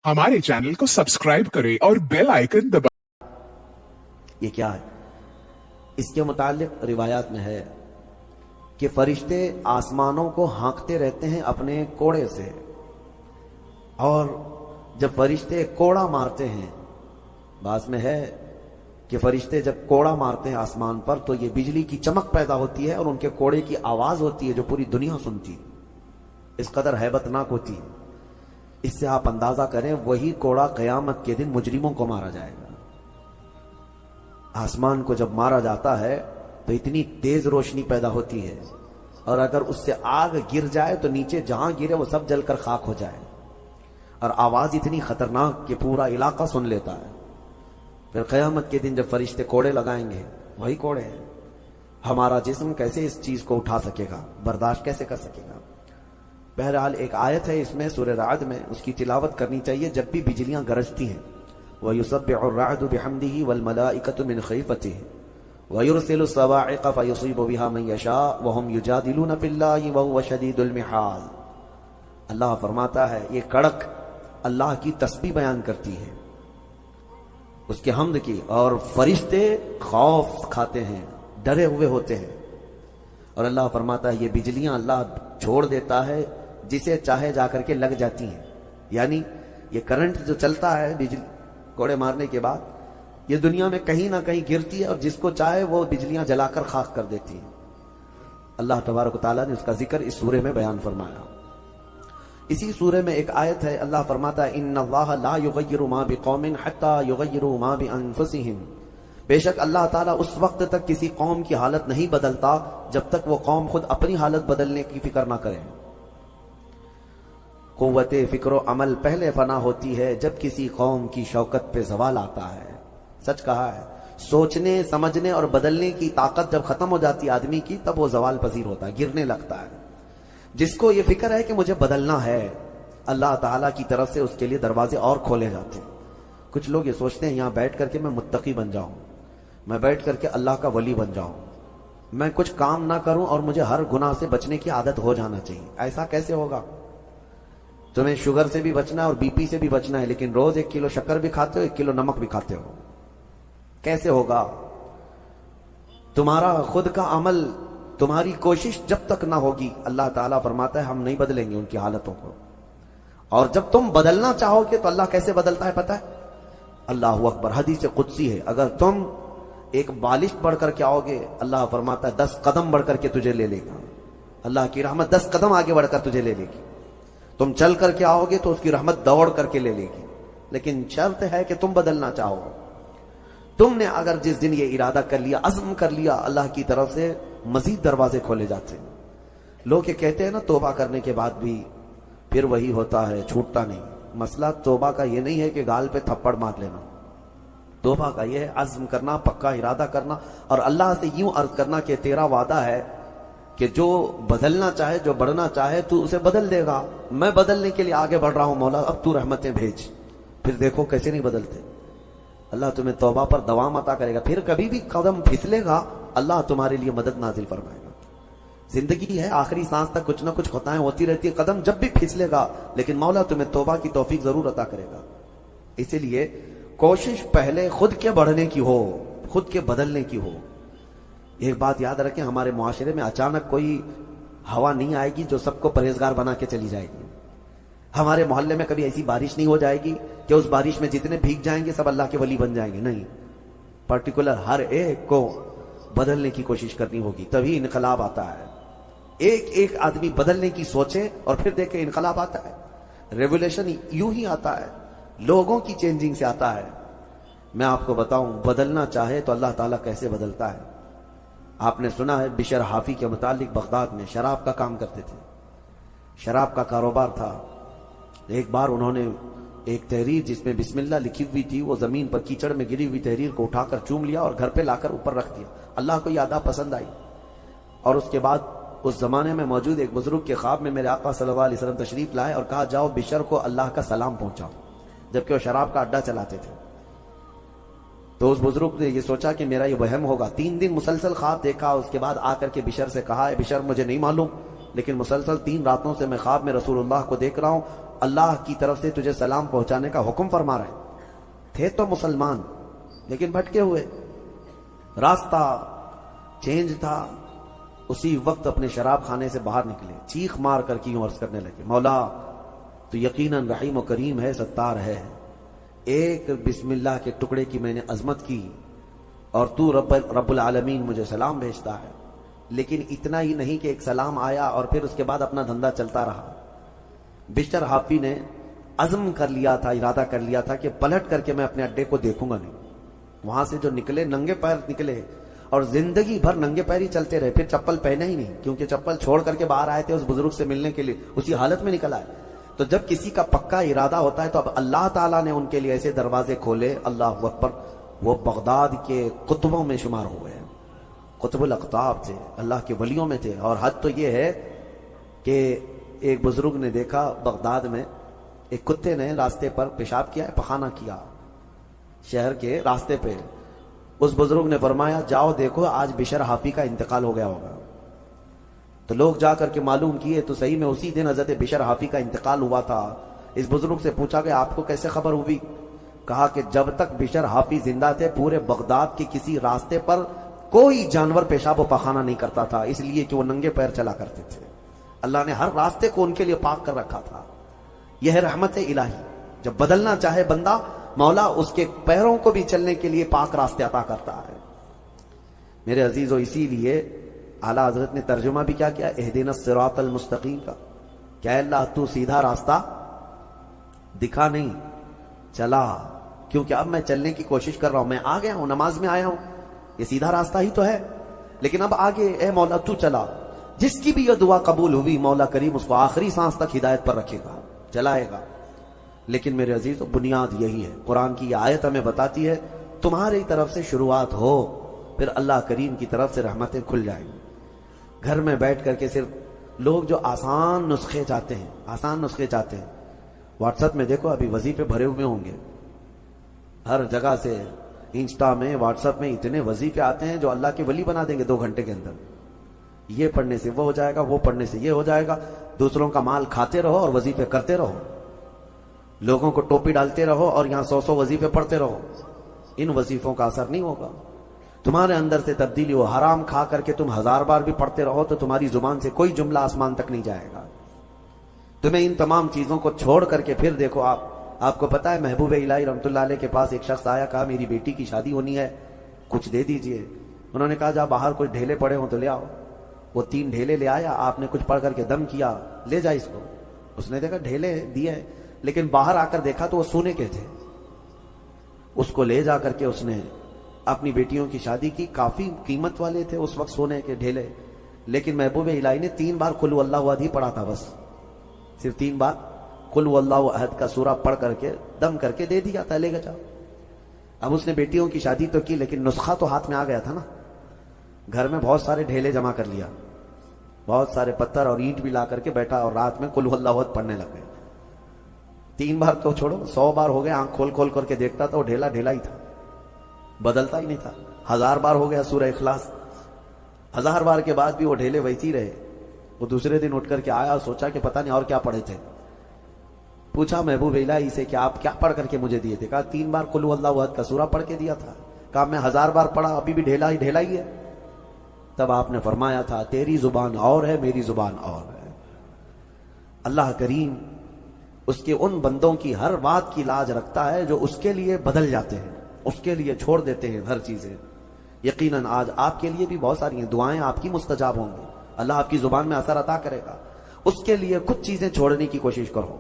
हमारे चैनल को सब्सक्राइब करें और बेल आइकन दबाएं। ये क्या है? इसके मुतालिक रिवायात में है कि फरिश्ते आसमानों को हाँकते रहते हैं अपने कोड़े से, और जब फरिश्ते कोड़ा मारते हैं, बात में है कि फरिश्ते जब कोड़ा मारते हैं आसमान पर तो ये बिजली की चमक पैदा होती है और उनके कोड़े की आवाज होती है जो पूरी दुनिया सुनती है। इस कदर हैबतनाक होती है। इससे आप अंदाजा करें, वही कोड़ा कयामत के दिन मुजरिमों को मारा जाएगा। आसमान को जब मारा जाता है तो इतनी तेज रोशनी पैदा होती है, और अगर उससे आग गिर जाए तो नीचे जहां गिरे वो सब जलकर खाक हो जाए, और आवाज इतनी खतरनाक कि पूरा इलाका सुन लेता है। फिर क़यामत के दिन जब फरिश्ते कोड़े लगाएंगे, वही कोड़े हैं। हमारा जिस्म कैसे इस चीज को उठा सकेगा, बर्दाश्त कैसे कर सकेगा? बहरहाल एक आयत है इसमें सूरह राद में, उसकी तिलावत करनी चाहिए जब भी बिजलियां गरजती हैं। वयुसब्बिहु अर्राअदु बिहम्दिही वल मलाइकतु मिन खीफतिही वयुरसिलु सवाइक़ फयुसीबु बिहा मन यशा वहुम युजादिलून फिल्लाहि वहुव शदीदुल मिहाल। अल्लाह फरमाता है, ये कड़क अल्लाह की तस्बीह बयान करती है, उसके हम्द की, और फरिश्ते खौफ खाते हैं, डरे हुए होते हैं। और अल्लाह फरमाता है, ये बिजलियां अल्लाह छोड़ देता है, जिसे चाहे जाकर के लग जाती हैं। यानी ये करंट जो चलता है बिजली कोड़े मारने के बाद, ये दुनिया में कहीं ना कहीं गिरती है और जिसको चाहे वो बिजलियां जलाकर खाक कर देती है। अल्लाह तबारक व तआला ने उसका जिक्र इस सूरे में बयान फरमाया। इसी सूरे में एक आयत है, अल्लाह फरमाता है, इन्नल्लाह ला युगय्यिरु मा बिकौमिन हत्ता युगय्यिरु मा बिअनफुसिहिम। बेशक अल्लाह ताला उस वक्त तक किसी कौम की हालत नहीं बदलता जब तक वो कौम खुद अपनी हालत बदलने की फिक्र ना करे। कुव्वते फिक्र अमल पहले फना होती है जब किसी कौम की शौकत पे जवाल आता है। सच कहा है, सोचने समझने और बदलने की ताकत जब खत्म हो जाती है आदमी की, तब वो जवाल पजीर होता है, गिरने लगता है। जिसको ये फिक्र है कि मुझे बदलना है, अल्लाह ताला की तरफ से उसके लिए दरवाजे और खोले जाते हैं। कुछ लोग ये सोचते हैं, यहां बैठ करके मैं मुत्तकी बन जाऊं, मैं बैठ करके अल्लाह का वली बन जाऊं, मैं कुछ काम ना करूं और मुझे हर गुनाह से बचने की आदत हो जाना चाहिए। ऐसा कैसे होगा? तुम्हें शुगर से भी बचना है और बीपी से भी बचना है, लेकिन रोज 1 किलो शक्कर भी खाते हो, 1 किलो नमक भी खाते हो। कैसे होगा? तुम्हारा खुद का अमल, तुम्हारी कोशिश जब तक ना होगी, अल्लाह ताला फरमाता है हम नहीं बदलेंगे उनकी हालतों को। और जब तुम बदलना चाहोगे तो अल्लाह कैसे बदलता है पता है? अल्लाहु अकबर, हदीस कुदसी है, अगर तुम एक बालिश बढ़ करके आओगे, अल्लाह फरमाता है 10 कदम बढ़ करके तुझे ले लेगा। अल्लाह की रहमत 10 कदम आगे बढ़कर तुझे ले लेगी। तुम चल करके आओगे तो उसकी रहमत दौड़ करके ले लेगी। लेकिन शर्त है कि तुम बदलना चाहो। तुमने अगर जिस दिन ये इरादा कर लिया, अज़्म कर लिया, अल्लाह की तरफ से मजीद दरवाजे खोले जाते हैं। लोग ये कहते हैं ना, तौबा करने के बाद भी फिर वही होता है, छूटता नहीं। मसला तौबा का ये नहीं है कि गाल पे थप्पड़ मार लेना। तौबा का ये है अज़्म करना, पक्का इरादा करना, और अल्लाह से यूं अर्ज करना कि तेरा वादा है कि जो बदलना चाहे, जो बढ़ना चाहे, तू उसे बदल देगा। मैं बदलने के लिए आगे बढ़ रहा हूं मौला, अब तू रहमतें भेज। फिर देखो कैसे नहीं बदलते। अल्लाह तुम्हें तौबा पर दवाम अता करेगा। फिर कभी भी कदम फिसलेगा, अल्लाह तुम्हारे लिए मदद नाजिल फरमाएगा। जिंदगी है, आखिरी सांस तक कुछ ना कुछ खताएं होती रहती है, कदम जब भी फिसलेगा, लेकिन मौला तुम्हें तौबा की तौफीक जरूर अता करेगा। इसीलिए कोशिश पहले खुद के बढ़ने की हो, खुद के बदलने की हो। एक बात याद रखें, हमारे मुआशरे में अचानक कोई हवा नहीं आएगी जो सबको परहेजगार बना के चली जाएगी। हमारे मोहल्ले में कभी ऐसी बारिश नहीं हो जाएगी कि उस बारिश में जितने भीग जाएंगे सब अल्लाह के वली बन जाएंगे। नहीं, पर्टिकुलर हर एक को बदलने की कोशिश करनी होगी, तभी इनकलाब आता है। एक एक आदमी बदलने की सोचे और फिर देखे इनकलाब आता है। रेवोल्यूशन यूं ही आता है, लोगों की चेंजिंग से आता है। मैं आपको बताऊं, बदलना चाहे तो अल्लाह ताला कैसे बदलता है। आपने सुना है बिशर हाफी के मुतालिक बगदाद में शराब का काम करते थे, शराब का कारोबार था। एक बार उन्होंने एक तहरीर जिसमें बिस्मिल्लाह लिखी हुई थी, वो जमीन पर कीचड़ में गिरी हुई तहरीर को उठाकर चूम लिया और घर पे लाकर ऊपर रख दिया। अल्लाह को यादा पसंद आई। और उसके बाद उस जमाने में मौजूद एक बुजुर्ग के ख्वाब में मेरे आका सल्लल्लाहु अलैहि वसल्लम तशरीफ लाए और कहा, जाओ बिशर को अल्लाह का सलाम पहुंचाओ, जबकि वो शराब का अड्डा चलाते थे। तो उस बुजुर्ग ने ये सोचा कि मेरा ये वहम होगा। 3 दिन मुसलसल ख्वाब देखा, उसके बाद आकर के बिशर से कहा, बिशर मुझे नहीं मालूम, लेकिन मुसलसल 3 रातों से मैं ख्वाब में रसूलुल्लाह को देख रहा हूं اللہ کی طرف سے تجھے سلام پہنچانے کا حکم فرما رہے تھے تو مسلمان، لیکن بھٹکے ہوئے، راستہ چینج تھا، اسی وقت اپنے شراب خانے سے باہر نکلے، چیخ مار کر کی عرض کرنے لگے، مولا تو یقیناً رحیم و کریم ہے، ستار ہے، ایک بسم اللہ کے ٹکڑے کی میں نے عظمت کی اور تو رب العالمین مجھے سلام بھیجتا ہے، لیکن اتنا ہی نہیں کہ ایک سلام آیا اور پھر اس کے بعد اپنا دھندا چلتا رہا۔ بشر حافی نے عزم کر لیا تھا، ارادہ کر لیا تھا کہ پلٹ کر کے میں اپنے اڈے کو دیکھوں گا نہیں۔ وہاں سے جو نکلے ننگے پیر نکلے اور زندگی بھر ننگے پیر ہی چلتے رہے، پھر چپل پہنے ہی نہیں، کیونکہ چپل چھوڑ کر کے باہر آئے تھے اس بزرگ سے ملنے کے لیے، اسی حالت میں نکل آئے۔ تو جب کسی کا پکا ارادہ ہوتا ہے تو اب اللہ تعالیٰ نے ان کے لیے ایسے دروازے کھولے، اللہ اکبر، وہ بغداد کے قطبوں میں شمار ہوئے ہیں، قطب الاقطاب تھے، اللہ کے ولیوں میں تھے۔ اور حد تو یہ ہے کہ ایک بزرگ نے دیکھا بغداد میں ایک کتے نے راستے پر پیشاب کیا ہے، پخانہ کیا شہر کے راستے پہ۔ اس بزرگ نے فرمایا جاؤ دیکھو آج بشر حافی کا انتقال ہو گیا ہوگا۔ تو لوگ جا کر کے معلوم کیے تو صحیح میں اسی دن حضرت بشر حافی کا انتقال ہوا تھا۔ اس بزرگ سے پوچھا کہ آپ کو کیسے خبر ہوئی؟ کہا کہ جب تک بشر حافی زندہ تھے پورے بغداد کے کسی راستے پر کوئی جانور پیشاب و پخانہ نہیں کرتا تھا، اس لیے کہ وہ ننگے پیر چلا کرتے تھے۔ اللہ نے ہر راستے کو ان کے لیے پاک کر رکھا تھا۔ یہ ہے رحمت الہی، جب بدلنا چاہے بندہ مولا اس کے پیروں کو بھی چلنے کے لیے پاک راستے عطا کرتا ہے۔ میرے عزیزو، اسی لیے اعلیٰ حضرت نے ترجمہ بھی کیا کیا، اہدنا الصراط المستقیم کا، کیا اللہ تو سیدھا راستہ دکھا نہیں چلا، کیونکہ اب میں چلنے کی کوشش کر رہا ہوں، میں آ گیا ہوں، نماز میں آیا ہوں، یہ سیدھا راستہ ہی تو ہے، لیکن اب آگے اے مولا تو چلا۔ جس کی بھی یہ دعا قبول ہوئی مولا کریم اس کو آخری سانس تک ہدایت پر رکھے گا، چلائے گا۔ لیکن میرے عزیز بنیاد یہی ہے، قرآن کی یہ آیت ہمیں بتاتی ہے تمہاری طرف سے شروعات ہو، پھر اللہ کریم کی طرف سے رحمتیں کھل جائیں گی۔ گھر میں بیٹھ کر کے صرف لوگ جو آسان نسخے چاہتے ہیں، واٹس ایپ میں دیکھو ابھی وظیفے بھرے ہوئے ہوں گے، ہر جگہ سے انسٹا میں واٹس ایپ میں اتنے وظیفے آتے ہیں جو اللہ کے ولی بنا دیں گے 2 گھنٹے کے اندر۔ یہ پڑھنے سے وہ ہو جائے گا، وہ پڑھنے سے یہ ہو جائے گا، دوسروں کا مال کھاتے رہو اور وظیفے کرتے رہو، لوگوں کو ٹوپی ڈالتے رہو اور یہاں 100 وظیفے پڑھتے رہو، ان وظیفوں کا اثر نہیں ہوگا۔ تمہارے اندر سے تبدیلی ہو، حرام کھا کر کے تم 1000 بار بھی پڑھتے رہو تو تمہاری زبان سے کوئی جملہ آسمان تک نہیں جائے گا۔ تمہیں ان تمام چیزوں کو چھوڑ کر کے پھر دیکھو، آپ کو پتا ہے محبوب الہی رحمت اللہ علیہ کے پاس ایک شخص آیا، کہا میری بیٹی کی شادی ہونی ہے، کچھ دے دیجئے۔ انہوں نے کہا جا باہر کچھ ڈھیلے پڑے ہوں تو لے آؤ۔ وہ 3 ڈھیلے لے آیا، آپ نے کچھ پڑھ کر کے دم کیا، لے جا اس کو۔ اس نے دیکھا ڈھیلے دیے، لیکن باہر آ کر دیکھا تو وہ سونے کے تھے۔ اس کو لے جا کر کے اس نے اپنی بیٹیوں کی شادی کی، کافی قیمت والے تھے اس وقت سونے کے ڈھیلے، لیکن محبوب الہی نے 3 بار قل واللہ احد ہی پڑھا تھا، بس صرف 3 بار قل واللہ احد کا سورہ پڑھ کر کے دم کر کے دے دیا تھا، لے گا جاؤ۔ اب اس نے بیٹیوں کی شادی تو کی، لیکن نسخہ تو ہاتھ میں آ گیا تھا نا۔ گھر میں بہت سارے ڈھیلے جمع کر لیا، بہت سارے پتھر اور اینٹ بھی لا کر کے بیٹھا اور رات میں قل واللہ احد پڑھنے لگ گئے۔ 3 بار تو چھوڑو، 100 بار ہو گئے، آنکھ کھول کھول کر کے دیکھتا تو وہ ڈھیلا ڈھیلا ہی تھا، بدلتا ہی نہیں تھا۔ 1000 بار ہو گیا سورہ اخلاص، 1000 بار کے بعد بھی وہ ڈھیلے ویسے ہی رہے۔ وہ دوسرے دن اٹھ کر کے آیا، سوچا کہ پتہ نہیں اور کیا پڑھے تھے۔ پوچھا محبوب الہی سے کہ آپ کیا پڑھ کر کے مجھے دیے تھے؟ کہا 3 بار قل واللہ احد کا سورہ پڑھ کے دیا تھا۔ کہا میں 1000 بار پڑھا، ابھی بھی ڈھیلا ہی ہے۔ تب آپ نے فرمایا تھا تیری زبان اور ہے، میری زبان اور ہے۔ اللہ کریم اس کے ان بندوں کی ہر بات کی لاج رکھتا ہے جو اس کے لیے بدل جاتے ہیں، اس کے لیے چھوڑ دیتے ہیں ہر چیزیں۔ یقیناً آج آپ کے لیے بھی بہت ساری ہیں دعائیں، آپ کی مستجاب ہوں گی، اللہ آپ کی زبان میں اثر عطا کرے گا۔ اس کے لیے کچھ چیزیں چھوڑنے کی کوشش کرو۔